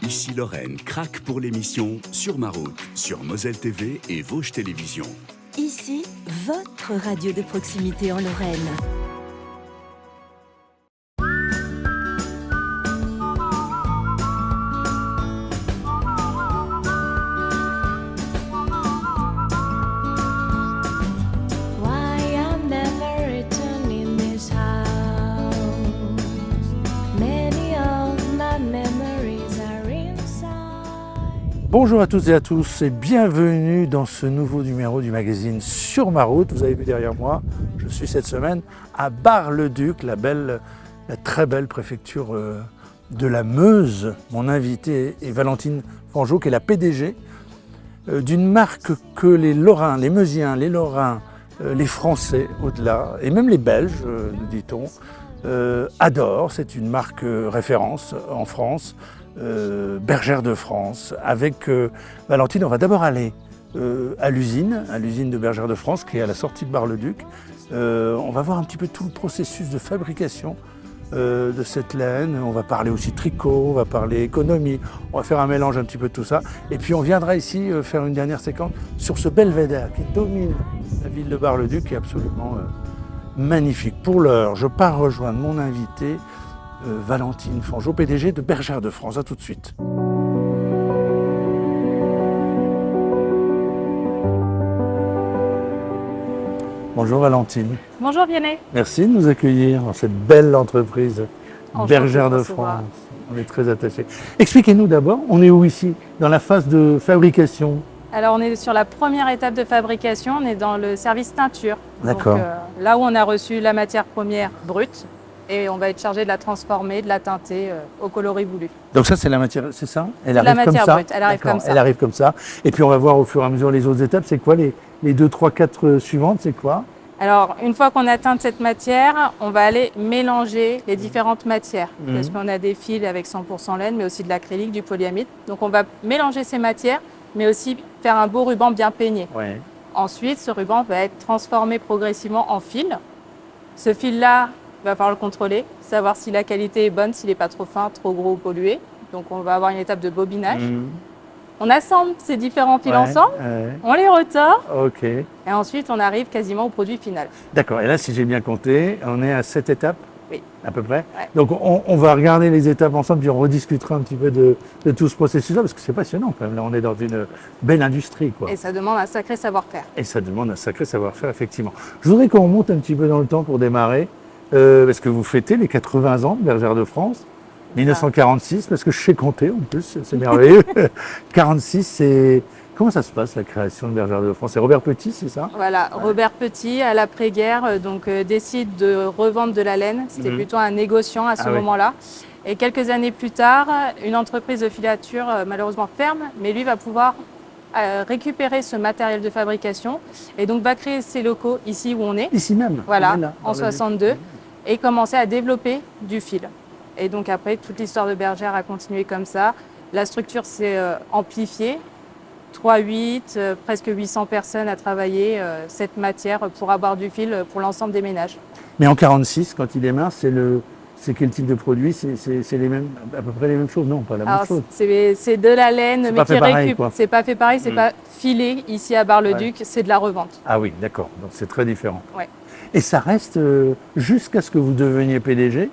Ici Lorraine craque pour l'émission Sur ma route, sur Moselle TV et Vosges Télévisions. Ici, votre radio de proximité en Lorraine. Bonjour à toutes et à tous et bienvenue dans ce nouveau numéro du magazine Sur ma route. Vous avez vu derrière moi, je suis cette semaine à Bar-le-Duc, la très belle préfecture de la Meuse. Mon invité est Valentine Fangeau, qui est la PDG d'une marque que les Lorrains, les Meusiens, les Lorrains, les Français au-delà, et même les Belges, nous dit-on, adorent. C'est une marque référence en France. Bergère de France. Avec Valentine, on va d'abord aller à l'usine de Bergère de France qui est à la sortie de Bar-le-Duc. On va voir un petit peu tout le processus de fabrication de cette laine. On va parler aussi tricot, on va parler économie, on va faire un mélange un petit peu de tout ça. Et puis on viendra ici faire une dernière séquence sur ce belvédère qui domine la ville de Bar-le-Duc, qui est absolument magnifique. Pour l'heure, je pars rejoindre mon invité, Valentine Fangeau, PDG de Bergère de France. À tout de suite. Bonjour Valentine. Bonjour Vianney. Merci de nous accueillir dans cette belle entreprise Bergère de France. On est très attachés. Expliquez-nous d'abord, on est où ici? Dans la phase de fabrication? Alors on est sur la première étape de fabrication, on est dans le service teinture. D'accord. Donc, là où on a reçu la matière première brute, et on va être chargé de la transformer, de la teinter au coloris voulu. Donc ça, c'est la matière, c'est ça? Elle la arrive matière comme ça. brute, elle arrive comme ça. Elle arrive comme ça. Et puis on va voir au fur et à mesure les autres étapes. C'est quoi les 2, 3, 4 suivantes? C'est quoi? Alors, une fois qu'on a teint cette matière, on va aller mélanger les différentes matières. Parce qu'on a des fils avec 100% laine, mais aussi de l'acrylique, du polyamide. Donc on va mélanger ces matières, mais aussi faire un beau ruban bien peigné. Ouais. Ensuite, ce ruban va être transformé progressivement en fil. Ce fil-là, il va falloir le contrôler, savoir si la qualité est bonne, s'il n'est pas trop fin, trop gros ou pollué. Donc on va avoir une étape de bobinage. On assemble ces différents fils ensemble, on les retord, et ensuite on arrive quasiment au produit final. D'accord, et là si j'ai bien compté, on est à 7 étapes? Oui. À peu près. Ouais. Donc on va regarder les étapes ensemble, puis on rediscutera un petit peu de tout ce processus-là, parce que c'est passionnant quand même. Là on est dans une belle industrie, quoi. Et ça demande un sacré savoir-faire. Et ça demande un sacré savoir-faire, effectivement. Je voudrais qu'on remonte un petit peu dans le temps pour démarrer. Parce que vous fêtez les 80 ans de Bergère de France, 1946, parce que je sais compter en plus, c'est merveilleux. 46, c'est... Comment ça se passe la création de Bergère de France? C'est Robert Petit, c'est ça? Voilà, ouais. Robert Petit, à l'après-guerre, décide de revendre de la laine. C'était plutôt un négociant à ce moment-là. Et quelques années plus tard, une entreprise de filature malheureusement ferme, mais lui va pouvoir récupérer ce matériel de fabrication et donc va créer ses locaux ici où on est. Ici même? Voilà, en 62. Et commencer à développer du fil. Et donc après, toute l'histoire de Bergère a continué comme ça. La structure s'est amplifiée. 3-8, presque 800 personnes à travailler cette matière pour avoir du fil pour l'ensemble des ménages. Mais en 46, quand il démarre, c'est quel type de produit? C'est les mêmes, à peu près les mêmes choses? Non, pas la même chose. C'est de la laine, mais qui récupère. C'est pas fait pareil, c'est pas filé ici à Bar-le-Duc, c'est de la revente. Ah oui, d'accord. Donc c'est très différent. Ouais. Et ça reste, jusqu'à ce que vous deveniez PDG,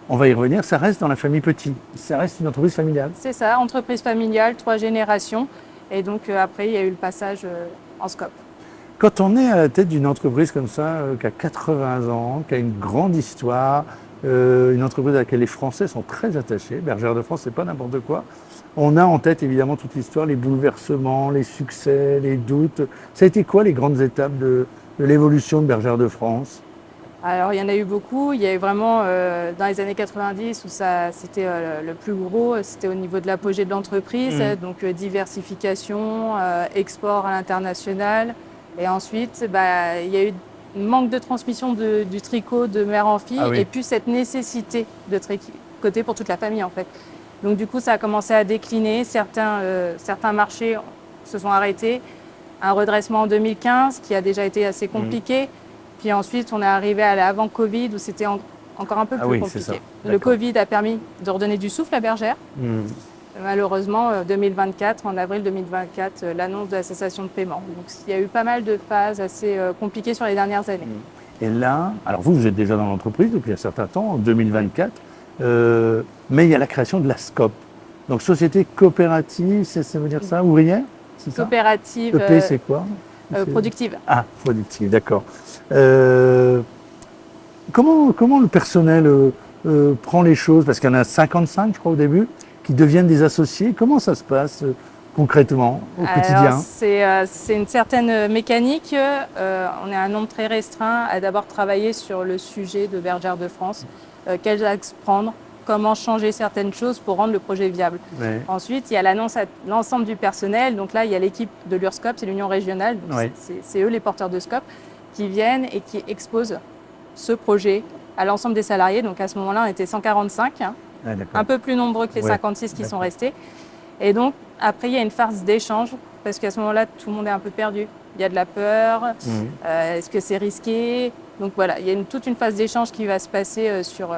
on va y revenir, ça reste dans la famille Petit. Ça reste une entreprise familiale. C'est ça, entreprise familiale, 3 générations. Et donc après, il y a eu le passage en scope. Quand on est à la tête d'une entreprise comme ça, qui a 80 ans, qui a une grande histoire, une entreprise à laquelle les Français sont très attachés, Bergère de France, c'est pas n'importe quoi. On a en tête évidemment toute l'histoire, les bouleversements, les succès, les doutes. Ça a été quoi les grandes étapes de l'évolution de Bergère de France? Alors il y en a eu beaucoup. Il y a eu vraiment dans les années 90 où c'était le plus gros, c'était au niveau de l'apogée de l'entreprise, donc diversification, export à l'international. Et ensuite, il y a eu un manque de transmission du tricot de mère en fille et puis cette nécessité de tricoter pour toute la famille en fait. Donc du coup, ça a commencé à décliner. Certains marchés se sont arrêtés. Un redressement en 2015 qui a déjà été assez compliqué. Puis ensuite, on est arrivé à l'avant Covid où c'était encore un peu plus compliqué. Le Covid a permis de redonner du souffle à Bergère. malheureusement, 2024, en avril 2024, l'annonce de la cessation de paiement. Donc il y a eu pas mal de phases assez compliquées sur les dernières années. Et là, alors vous êtes déjà dans l'entreprise depuis un certain temps, en 2024, mais il y a la création de la SCOP. Donc Société Coopérative, ça veut dire ça, ouvrière, c'est ça? Coopérative EP, c'est quoi? productive. Ah, productive, d'accord. Comment le personnel prend les choses? Parce qu'il y en a 55, je crois, au début, qui deviennent des associés. Comment ça se passe concrètement au quotidien? C'est une certaine mécanique. On est un nombre très restreint à d'abord travailler sur le sujet de Bergère de France. Quels axes prendre? Comment changer certaines choses pour rendre le projet viable. Ouais. Ensuite, il y a l'annonce à l'ensemble du personnel. Donc là, il y a l'équipe de l'URSCOP, c'est l'union régionale. Ouais. C'est eux les porteurs de SCOP qui viennent et qui exposent ce projet à l'ensemble des salariés. Donc à ce moment-là, on était 145, Ouais, un peu plus nombreux que les Ouais, 56 qui sont d'accord. restés. Et donc après, il y a une phase d'échange parce qu'à ce moment-là, tout le monde est un peu perdu. Il y a de la peur. Est-ce que c'est risqué? Donc voilà, il y a toute une phase d'échange qui va se passer sur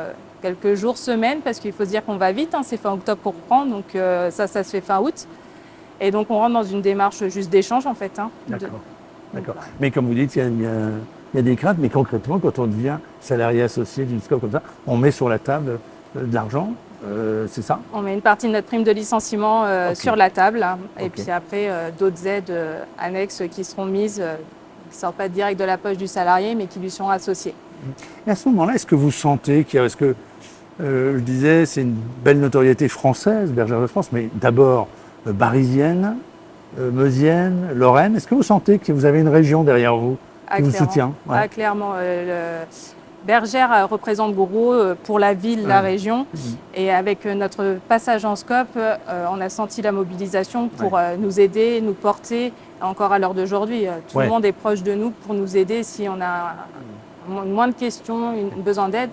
quelques jours, semaines, parce qu'il faut se dire qu'on va vite, c'est fin octobre pour reprendre, donc ça se fait fin août. Et donc on rentre dans une démarche juste d'échange en fait. D'accord. Mais comme vous dites, il y a des craintes, mais concrètement, quand on devient salarié associé d'une SCOP comme ça, on met sur la table de l'argent, c'est ça? On met une partie de notre prime de licenciement Ok. sur la table, et Ok. puis après d'autres aides annexes qui seront mises, qui ne sortent pas direct de la poche du salarié, mais qui lui sont associées. Et à ce moment-là, est-ce que vous sentez qu'il y a... Est-ce que, je disais, c'est une belle notoriété française, Bergère de France, mais d'abord barisienne, meusienne, Lorraine. Est-ce que vous sentez que vous avez une région derrière vous qui vous Clairement. soutient? Ouais. Ah, clairement. Bergère représente gros pour la ville, la région. Et avec notre passage en SCOP, on a senti la mobilisation pour nous aider, nous porter, encore à l'heure d'aujourd'hui. Tout le monde est proche de nous pour nous aider. Si on a moins de questions, besoin d'aide,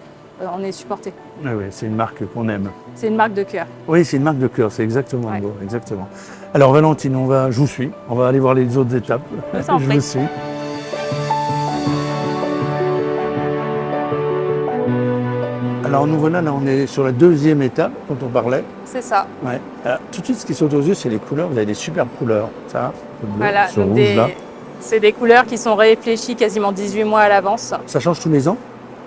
on est supporté. Oui, c'est une marque qu'on aime. C'est une marque de cœur. Oui, c'est une marque de cœur, c'est exactement le mot, exactement. Alors Valentine, je vous suis, on va aller voir les autres étapes. Je vous en prie. vous suis. Alors nous voilà, là on est sur la deuxième étape dont on parlait. C'est ça. Ouais. Alors, tout de suite, ce qui saute aux yeux, c'est les couleurs. Vous avez des superbes couleurs, ça, le bleu, Voilà, ce donc rouge là. c'est des couleurs qui sont réfléchies quasiment 18 mois à l'avance. Ça change tous les ans?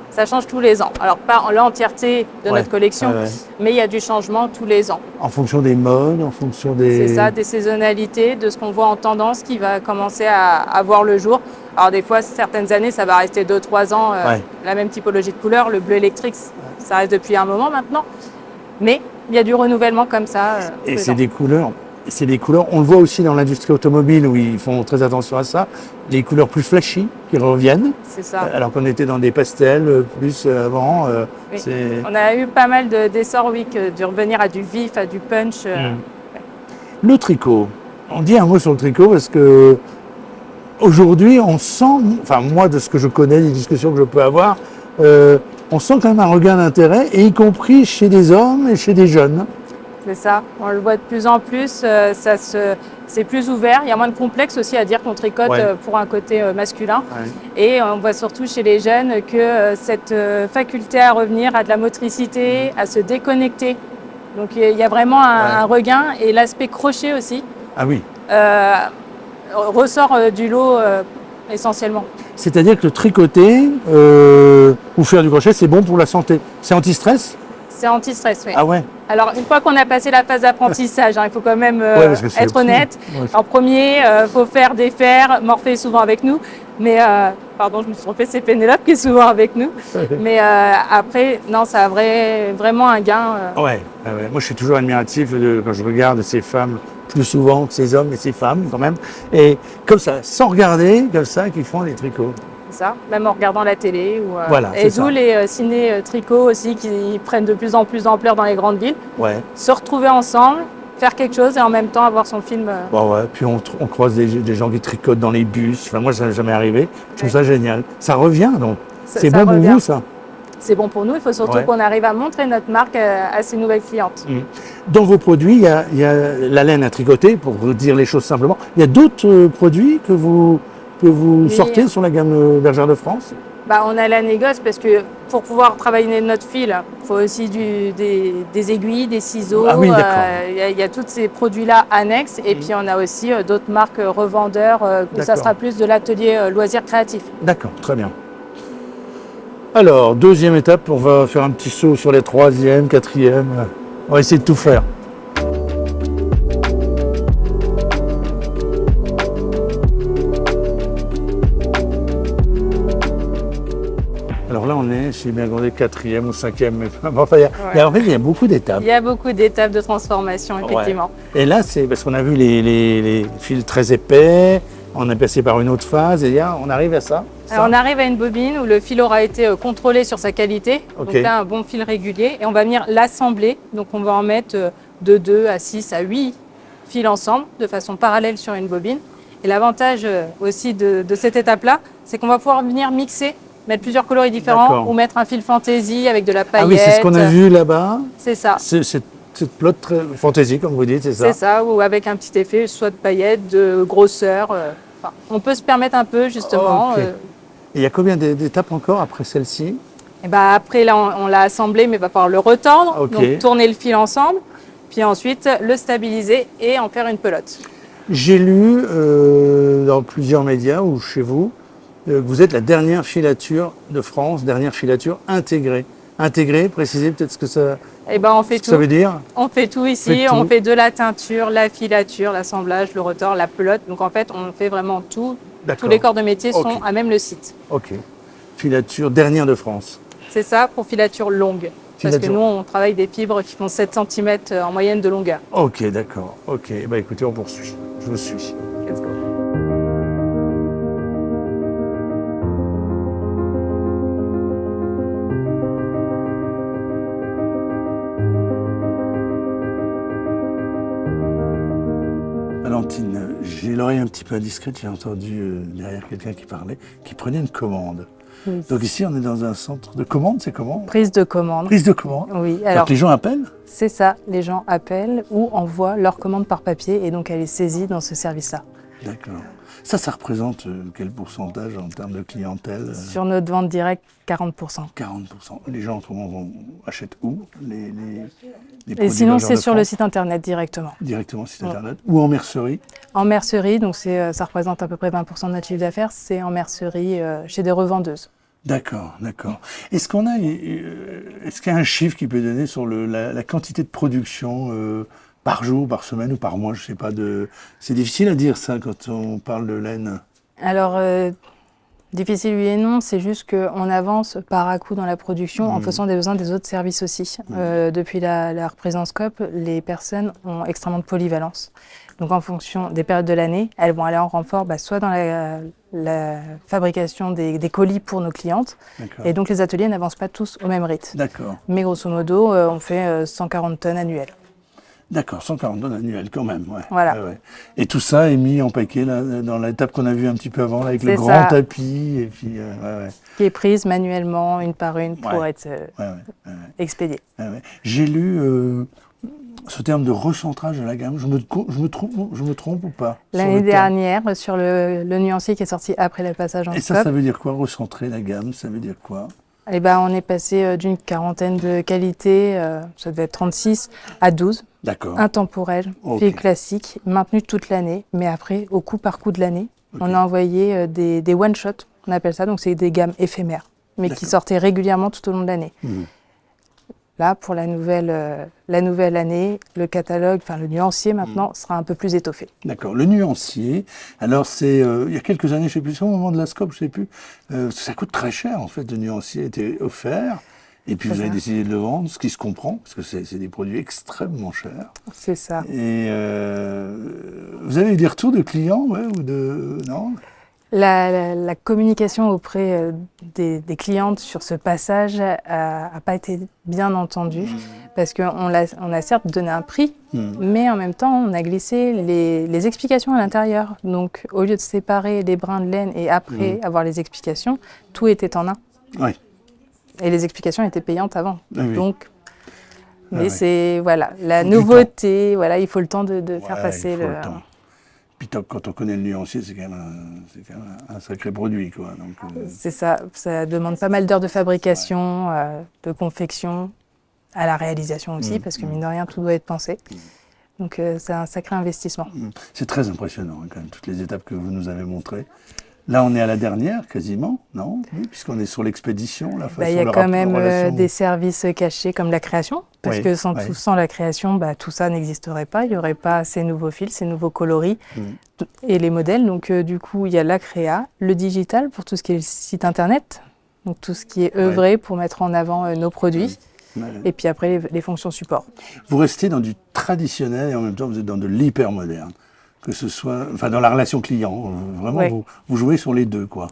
Ça change tous les ans. Alors pas en l'entièreté de notre collection, mais il y a du changement tous les ans. En fonction des modes, en fonction des... C'est ça, des saisonnalités, de ce qu'on voit en tendance qui va commencer à voir le jour. Alors des fois, certaines années, ça va rester 2-3 ans, la même typologie de couleur. Le bleu électrique, ça reste depuis un moment maintenant. Mais il y a du renouvellement comme ça. Et c'est des couleurs, on le voit aussi dans l'industrie automobile où ils font très attention à ça, les couleurs plus flashy qui reviennent, C'est ça. alors qu'on était dans des pastels plus avant. Oui. C'est... On a eu pas mal d'essors, de revenir à du vif, à du punch. Le tricot, on dit un mot sur le tricot parce que aujourd'hui on sent, enfin moi de ce que je connais, des discussions que je peux avoir, on sent quand même un regain d'intérêt, et y compris chez des hommes et chez des jeunes. C'est ça, on le voit de plus en plus, c'est plus ouvert, il y a moins de complexe aussi à dire qu'on tricote pour un côté masculin. Et on voit surtout chez les jeunes que cette faculté à revenir à de la motricité, à se déconnecter. Donc il y a vraiment un regain, et l'aspect crochet aussi ressort du lot essentiellement. C'est-à-dire que le tricoter ou faire du crochet, c'est bon pour la santé. C'est anti-stress? C'est anti-stress, oui. Ah ouais? Alors, une fois qu'on a passé la phase d'apprentissage, il faut quand même être honnête. En premier, il faut faire, défaire. Morphée est souvent avec nous. Mais, pardon, je me suis trompée, c'est Pénélope qui est souvent avec nous. Mais après, non, ça a vraiment un gain. Ouais. Moi, je suis toujours admiratif quand je regarde ces femmes, plus souvent que ces hommes et ces femmes quand même. Et comme ça, sans regarder, comme ça, qui font des tricots. Ça, même en regardant la télé. Voilà, et d'où les ciné-tricots aussi qui prennent de plus en plus d'ampleur dans les grandes villes. Se retrouver ensemble, faire quelque chose et en même temps avoir son film. Puis on croise des gens qui tricotent dans les bus. Enfin, moi, ça n'est jamais arrivé. Je trouve ça génial. Ça revient donc. C'est bon pour vous, ça? C'est bon pour nous. Il faut surtout qu'on arrive à montrer notre marque à ces nouvelles clientes. Dans vos produits, il y a la laine à tricoter, pour dire les choses simplement. Il y a d'autres produits que vous sortez sur la gamme Bergère de France? On a la négoce parce que pour pouvoir travailler notre fil, il faut aussi des aiguilles, des ciseaux. Ah oui, d'accord. Il y a tous ces produits-là annexes. Et puis on a aussi d'autres marques revendeurs où ça D'accord. sera plus de l'atelier loisirs créatifs. D'accord, très bien. Alors, deuxième étape, on va faire un petit saut sur les troisième, quatrième. On va essayer de tout faire. Alors là, on est, si j'ai bien regardé, quatrième ou cinquième. Mais enfin, il y a beaucoup d'étapes. Il y a beaucoup d'étapes de transformation, effectivement. Ouais. Et là, c'est parce qu'on a vu les fils très épais, on est passé par une autre phase, et là, on arrive à ça. Alors, on arrive à une bobine où le fil aura été contrôlé sur sa qualité. Ok. Donc là, un bon fil régulier. Et on va venir l'assembler. Donc on va en mettre de 2 à 6 à 8 fils ensemble, de façon parallèle sur une bobine. Et l'avantage aussi de cette étape-là, c'est qu'on va pouvoir venir mixer, mettre plusieurs coloris différents, D'accord. ou mettre un fil fantaisie avec de la paillette. Ah oui, c'est ce qu'on a vu là-bas. C'est ça. Cette plot très fantaisie, comme vous dites, c'est ça? C'est ça, ou avec un petit effet, soit de paillettes, de grosseur. Enfin, on peut se permettre un peu, justement. Ok. Et il y a combien d'étapes encore après celle-ci? Et après, là, on l'a assemblé, mais il va falloir le retordre. Ok. Donc, tourner le fil ensemble. Puis ensuite, le stabiliser et en faire une pelote. J'ai lu dans plusieurs médias ou chez vous que vous êtes la dernière filature de France, dernière filature intégrée. Intégrée, précisez peut-être ce que ça, On fait ce que tout. ça veut dire. On fait tout ici. Faites tout. On fait de la teinture, la filature, l'assemblage, le retord, la pelote. Donc en fait, on fait vraiment tout. D'accord. Tous les corps de métier Ok. sont à même le site. Ok. Filature dernière de France. C'est ça pour filature longue. Parce que Filature. nous, on travaille des fibres qui font 7 cm en moyenne de longueur. Ok, d'accord. Ok. Bah écoutez, on poursuit. Je vous suis. Let's go. Valentine, j'ai l'oreille un petit peu indiscrète, j'ai entendu derrière quelqu'un qui parlait, qui prenait une commande. Oui. Donc ici, on est dans un centre de commande, c'est comment? Prise de commande. Prise de commande. Oui, Donc alors les gens appellent? c'est ça. Les gens appellent ou envoient leur commande par papier et donc elle est saisie dans ce service-là. D'accord. Ça représente quel pourcentage en termes de clientèle? Sur notre vente directe, 40%. 40%. Les gens achètent où les Et produits sinon, Major c'est de sur le France? site internet directement. Directement sur site Ouais. internet ou en mercerie? En mercerie, donc ça représente à peu près 20% de notre chiffre d'affaires, c'est en mercerie chez des revendeuses. D'accord, d'accord. Est-ce qu'il y a un chiffre qui peut donner sur la quantité de production par jour, par semaine ou par mois? Je sais pas. C'est difficile à dire ça quand on parle de laine. Alors, difficile oui et non, c'est juste qu'on avance par à-coup dans la production en faisant des besoins des autres services aussi. Depuis la reprise en scope, les personnes ont extrêmement de polyvalence. Donc en fonction des périodes de l'année, elles vont aller en renfort soit dans la fabrication des colis pour nos clientes. D'accord. Et donc les ateliers n'avancent pas tous au même rythme. D'accord. Mais grosso modo, on fait 140 tonnes annuelles. D'accord, 140 tonnes annuelles quand même. Ouais. Voilà. Ouais, ouais. Et tout ça est mis en paquet là, dans l'étape qu'on a vue un petit peu avant là, avec le C'est grand ça. tapis. Et puis, Qui est prise manuellement, une par une, pour Ouais. être ouais. expédiée. J'ai lu ce terme de recentrage de la gamme. Je me trompe ou pas sur L'année le terme? dernière, sur le nuancier qui est sorti après le passage en Et scope, ça veut dire quoi, recentrer la gamme? Ça veut dire quoi? on est passé d'une quarantaine de qualités, ça devait être 36, à 12. D'accord. Intemporel, Ok. fil classique, maintenu toute l'année, mais après, au coup par coup de l'année, on a envoyé des one-shots, on appelle ça, donc c'est des gammes éphémères, mais qui D'accord. sortaient régulièrement tout au long de l'année. Mhm. Là, pour la nouvelle année, le catalogue, le nuancier maintenant, sera un peu plus étoffé. D'accord. Le nuancier, alors c'est il y a quelques années, je ne sais plus, c'est au moment de la scope, je ne sais plus, ça coûte très cher en fait, le nuancier était offert, et puis C'est vous avez ça. décidé de le vendre, ce qui se comprend, parce que c'est des produits extrêmement chers. C'est ça. Et vous avez eu des retours de clients, ouais, ou de... Non? La communication auprès des clientes sur ce passage n'a pas été bien entendue, parce qu'on a certes donné un prix, mais en même temps, on a glissé les explications à l'intérieur. Donc, au lieu de séparer les brins de laine et après avoir les explications, tout était en un. Oui. Et les explications étaient payantes avant. Ah oui. Donc, mais ouais. c'est, voilà, la Faut du nouveauté, voilà, il faut le temps de faire Ouais, passer il faut le temps. Puis quand on connaît le nuancier, c'est quand même un sacré produit, quoi. Donc, C'est ça, ça demande pas mal d'heures de fabrication, de confection, à la réalisation aussi, parce que mine de rien, tout doit être pensé. Donc c'est un sacré investissement. c'est très impressionnant, hein, quand même, toutes les étapes que vous nous avez montrées. Là, on est à la dernière, quasiment, non? Oui, puisqu'on est sur l'expédition, la façon, Il y a le quand rapport, même relation. des services cachés comme la création, parce Oui, que oui. sans la création, tout ça n'existerait pas. Il n'y aurait pas ces nouveaux fils, ces nouveaux coloris et les modèles. Donc du coup, il y a la créa, le digital pour tout ce qui est le site internet, donc tout ce qui est œuvré pour mettre en avant nos produits. Ouais. Et puis après, les fonctions support. Vous restez dans du traditionnel et en même temps, vous êtes dans de l'hyper moderne. Que ce soit, enfin, dans la relation client, vraiment, Ouais. vous jouez sur les deux, quoi.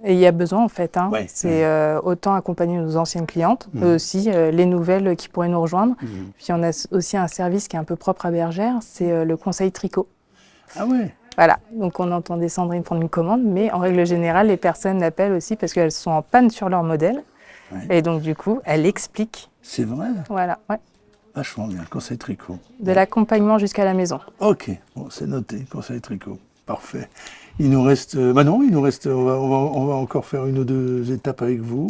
Et il y a besoin en fait. Ouais, C'est autant accompagner nos anciennes clientes, mais aussi les nouvelles qui pourraient nous rejoindre. Puis on a aussi un service qui est un peu propre à Bergère, c'est le conseil tricot. Ah ouais. Voilà, donc on entendait Sandrine prendre une commande, mais en règle générale, les personnes l'appellent aussi parce qu'elles sont en panne sur leur modèle. Ouais. Et donc du coup, elle explique. C'est vrai. Voilà, ouais. Vachement bien, conseil tricot. De l'accompagnement jusqu'à la maison. Ok, bon, c'est noté, conseil tricot. Parfait. Il nous reste, non, il nous reste, on va encore faire une ou deux étapes avec vous.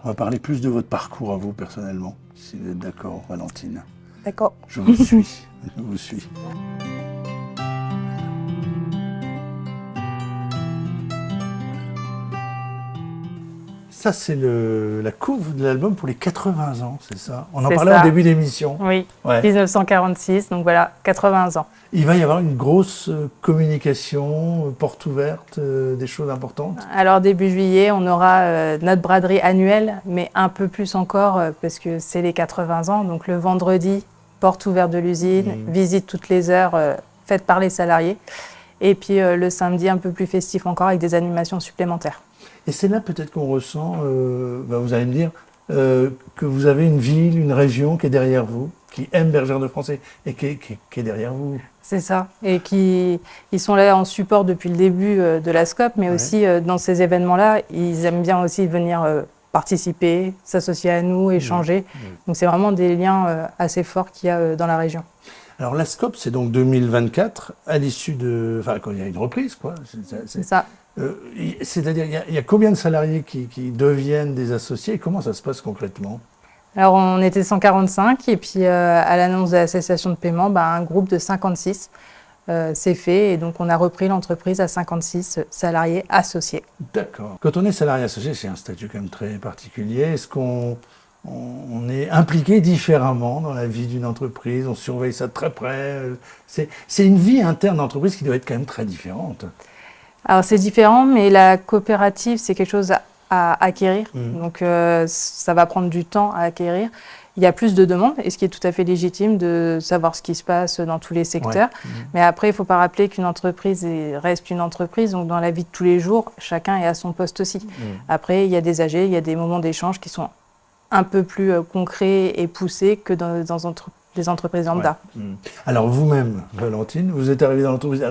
On va parler plus de votre parcours à vous personnellement, si vous êtes d'accord, Valentine. D'accord. Je vous suis, je vous suis. Ça, c'est la couve de l'album pour les 80 ans, c'est ça? On en C'est parlait ça. au début d'émission. Oui, Ouais. 1946, donc voilà, 80 ans. Il va y avoir une grosse communication, porte ouverte, des choses importantes. Alors début juillet, on aura notre braderie annuelle, mais un peu plus encore parce que c'est les 80 ans. Donc le vendredi, porte ouverte de l'usine, visite toutes les heures faites par les salariés. Et puis le samedi, un peu plus festif encore avec des animations supplémentaires. Et c'est là peut-être qu'on ressent, vous allez me dire, que vous avez une ville, une région qui est derrière vous, qui aime Bergère de France et qui est derrière vous. C'est ça. Et ils sont là en support depuis le début de la SCOP, mais aussi dans ces événements-là, ils aiment bien aussi venir participer, s'associer à nous, échanger. Donc c'est vraiment des liens assez forts qu'il y a dans la région. Alors la SCOP, c'est donc 2024, à l'issue de... Enfin, quand il y a une reprise, quoi. C'est ça. C'est-à-dire, il y a combien de salariés qui deviennent des associés et comment ça se passe concrètement? Alors on était 145 et puis à l'annonce de la cessation de paiement, un groupe de 56 s'est fait et donc on a repris l'entreprise à 56 salariés associés. D'accord. Quand on est salarié associé, c'est un statut quand même très particulier. Est-ce qu'on est impliqué différemment dans la vie d'une entreprise? On surveille ça de très près. C'est une vie interne d'entreprise qui doit être quand même très différente. Alors c'est différent, mais la coopérative, c'est quelque chose à acquérir. Donc ça va prendre du temps à acquérir. Il y a plus de demandes, et ce qui est tout à fait légitime de savoir ce qui se passe dans tous les secteurs. Ouais. Mais après, il ne faut pas rappeler qu'une entreprise reste une entreprise. Donc dans la vie de tous les jours, chacun est à son poste aussi. Après, il y a des AG, il y a des moments d'échange qui sont un peu plus concrets et poussés que dans les entreprises lambda. Ouais. Alors vous-même, Valentine, vous êtes arrivée dans l'entreprise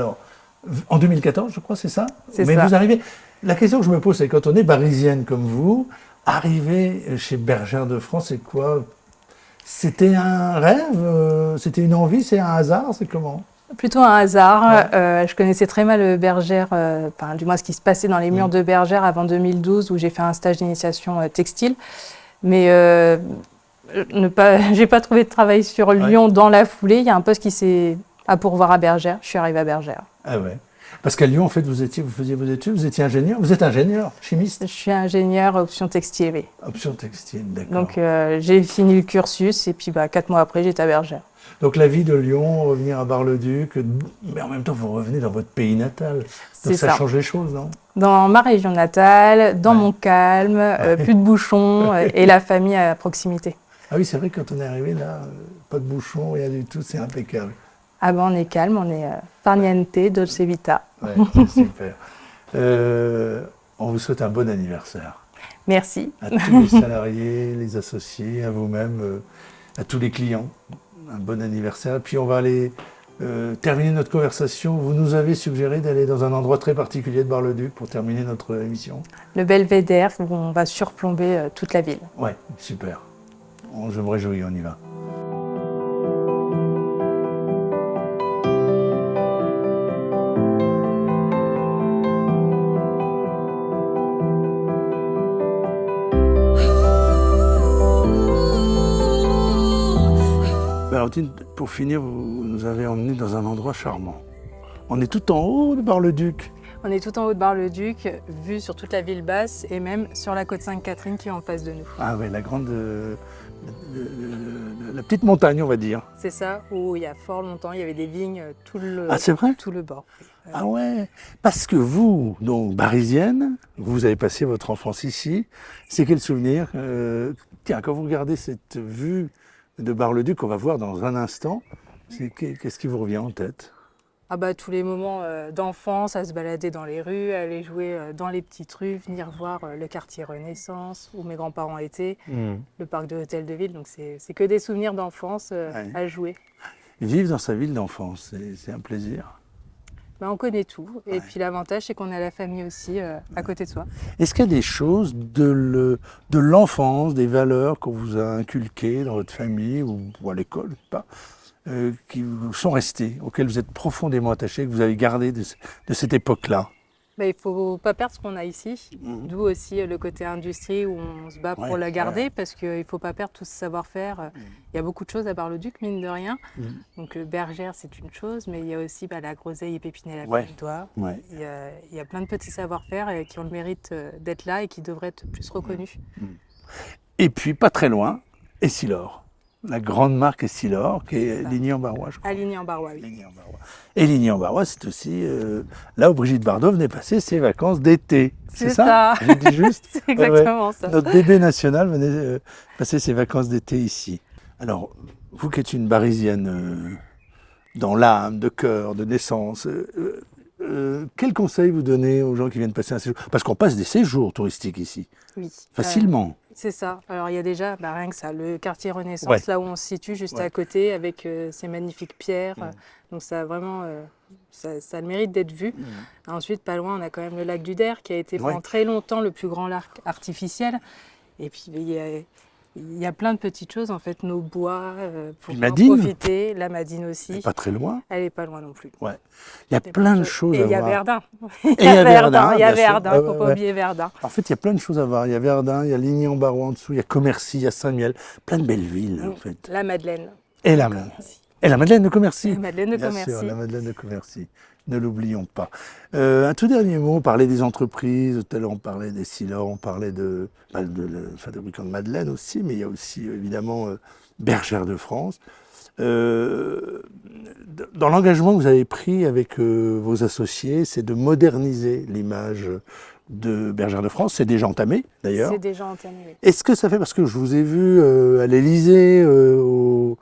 en 2014, je crois, c'est ça? C'est Mais ça. vous arrivez... La question que je me pose, c'est quand on est barisienne comme vous, arriver chez Bergère de France, c'est quoi? C'était un rêve? C'était une envie? C'est un hasard? C'est comment? Plutôt un hasard. Ouais. Je connaissais très mal Bergère, du moins ce qui se passait dans les murs de Bergère avant 2012, où j'ai fait un stage d'initiation textile. Mais j'ai pas trouvé de travail sur Lyon dans la foulée. Il y a un poste qui s'est à pourvoir à Bergère. Je suis arrivée à Bergère. Ah ouais. Parce qu'à Lyon, en fait, vous faisiez vos études, vous étiez ingénieur. Vous êtes ingénieur, chimiste? Je suis ingénieure option textile, oui. Option textile, d'accord. Donc j'ai fini le cursus et puis 4 mois après, j'étais à Bergère. Donc la vie de Lyon, revenir à Bar-le-Duc, mais en même temps, vous revenez dans votre pays natal. Donc ça change les choses, non? Dans ma région natale, dans mon calme, plus de bouchons et la famille à proximité. Ah oui, c'est vrai que quand on est arrivé là, pas de bouchons, rien du tout, c'est impeccable. Ah on est calme, on est farniente, dolce vita. Ouais, c'est super. On vous souhaite un bon anniversaire. Merci. À tous les salariés, les associés, à vous-même, à tous les clients. Un bon anniversaire. Et puis on va aller terminer notre conversation. Vous nous avez suggéré d'aller dans un endroit très particulier de Bar-le-Duc pour terminer notre émission. Le Belvédère, où on va surplomber toute la ville. Ouais, super. Je me réjouis, on y va. Valentine, pour finir, vous nous avez emmenés dans un endroit charmant. On est tout en haut de Bar-le-Duc. On est tout en haut de Bar-le-Duc, vue sur toute la ville basse et même sur la côte Sainte-Catherine qui est en face de nous. Ah oui, la grande... la petite montagne, on va dire. C'est ça, où il y a fort longtemps, il y avait des vignes Ah, c'est vrai? tout le bord. Ah ouais, parce que vous, donc barisienne, vous avez passé votre enfance ici. C'est quel souvenir? Tiens, quand vous regardez cette vue de Bar-le-Duc qu'on va voir dans un instant, qu'est-ce qui vous revient en tête? Ah bah tous les moments d'enfance, à se balader dans les rues, aller jouer dans les petites rues, venir voir le quartier Renaissance où mes grands-parents étaient, le parc de l'Hôtel de Ville. Donc c'est que des souvenirs d'enfance à jouer. Vivre dans sa ville d'enfance, c'est un plaisir. Bah, on connaît tout. Et puis l'avantage, c'est qu'on a la famille aussi à côté de soi. Est-ce qu'il y a des choses de l'enfance, des valeurs qu'on vous a inculquées dans votre famille ou à l'école, je sais pas, qui vous sont restées, auxquelles vous êtes profondément attachés, que vous avez gardées de cette époque-là? Bah, il ne faut pas perdre ce qu'on a ici, d'où aussi le côté industrie où on se bat pour la garder parce qu'il ne faut pas perdre tout ce savoir-faire. Il y a beaucoup de choses à Bar-le-Duc, mine de rien. Donc bergère, c'est une chose, mais il y a aussi la groseille et pépinette à la doigt. Il y a plein de petits savoir-faire qui ont le mérite d'être là et qui devraient être plus reconnus. Et puis, pas très loin, Essilor. La grande marque Essilor, qui est Ligny-en-Barrois, je crois. À Ligny-en-Barrois, oui. Ligny-en-Barrois. Et Ligny-en-Barrois, c'est aussi là où Brigitte Bardot venait passer ses vacances d'été. C'est ça? J'ai dit juste? C'est exactement ça. Notre bébé national venait passer ses vacances d'été ici. Alors, vous qui êtes une Barisienne dans l'âme, de cœur, de naissance, quel conseil vous donnez aux gens qui viennent passer un séjour? Parce qu'on passe des séjours touristiques ici, oui. Facilement. C'est ça. Alors il y a déjà rien que ça, le quartier Renaissance, là où on se situe, juste à côté, avec ces magnifiques pierres. Donc ça a vraiment, ça a le mérite d'être vu. Ensuite, pas loin, on a quand même le lac du Der, qui a été pendant très longtemps le plus grand lac artificiel. Et puis il y a plein de petites choses, en fait, nos bois, pour en profiter. La Madine aussi. Elle est pas très loin. Elle n'est pas loin non plus. Ouais. Il y a plein de choses à voir. Et il y a Verdun. Il y a Verdun. Il y a Verdun, il ne faut pas oublier Verdun. En fait, il y a plein de choses à voir. Il y a Verdun, il y a Ligny-en-Barrois en dessous, il y a Commercy, il y a Saint-Miel. Plein de belles villes, en fait. La Madeleine. Et la Madeleine de Commercy. La Madeleine de Commercy. Bien sûr, la Madeleine de Commercy. Ne l'oublions pas. Un tout dernier mot, on parlait des entreprises, tout à l'heure on parlait d'Essilor, on parlait de fabricant de Madeleine aussi, mais il y a aussi évidemment Bergère de France. Dans l'engagement que vous avez pris avec vos associés, c'est de moderniser l'image de Bergère de France. C'est déjà entamé d'ailleurs. C'est déjà entamé, oui. Est-ce que ça fait, parce que je vous ai vu à l'Élysée, je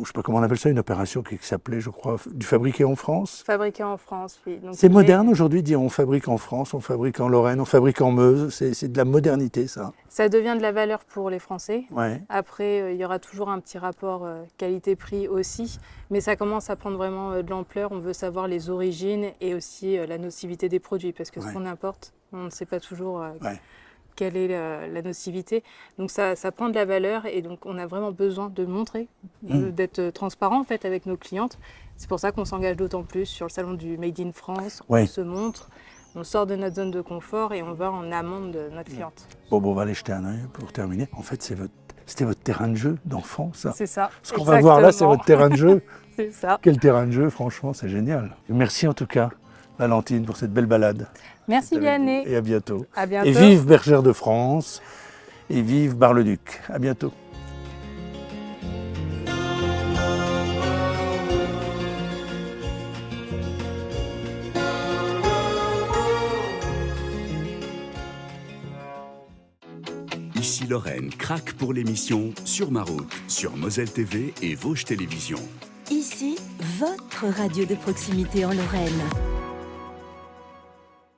sais pas comment on appelle ça, une opération qui s'appelait, je crois, du fabriqué en France? Fabriqué en France, oui. C'est moderne aujourd'hui de dire on fabrique en France, on fabrique en Lorraine, on fabrique en Meuse. C'est de la modernité, ça. Ça devient de la valeur pour les Français. Ouais. Après, il y aura toujours un petit rapport qualité-prix aussi, mais ça commence à prendre vraiment de l'ampleur. On veut savoir les origines et aussi la nocivité des produits, parce que ce qu'on importe, on ne sait pas toujours quelle est la nocivité. Donc ça prend de la valeur et donc on a vraiment besoin de montrer, d'être transparent en fait avec nos clientes. C'est pour ça qu'on s'engage d'autant plus sur le salon du Made in France. On se montre, on sort de notre zone de confort et on va en amont de notre cliente. Bon, on va aller jeter un œil pour terminer. En fait, c'était votre terrain de jeu d'enfant, ça. C'est ça. Ce qu'on va voir là, c'est votre terrain de jeu. C'est ça. Quel terrain de jeu, franchement, c'est génial. Merci en tout cas, Valentine, pour cette belle balade. Merci Vianney. Et à bientôt. À bientôt. Et vive Bergère de France et vive Bar-le-Duc. À bientôt. Ici Lorraine craque pour l'émission Sur ma route, sur Moselle TV et Vosges Télévisions. Ici, votre radio de proximité en Lorraine.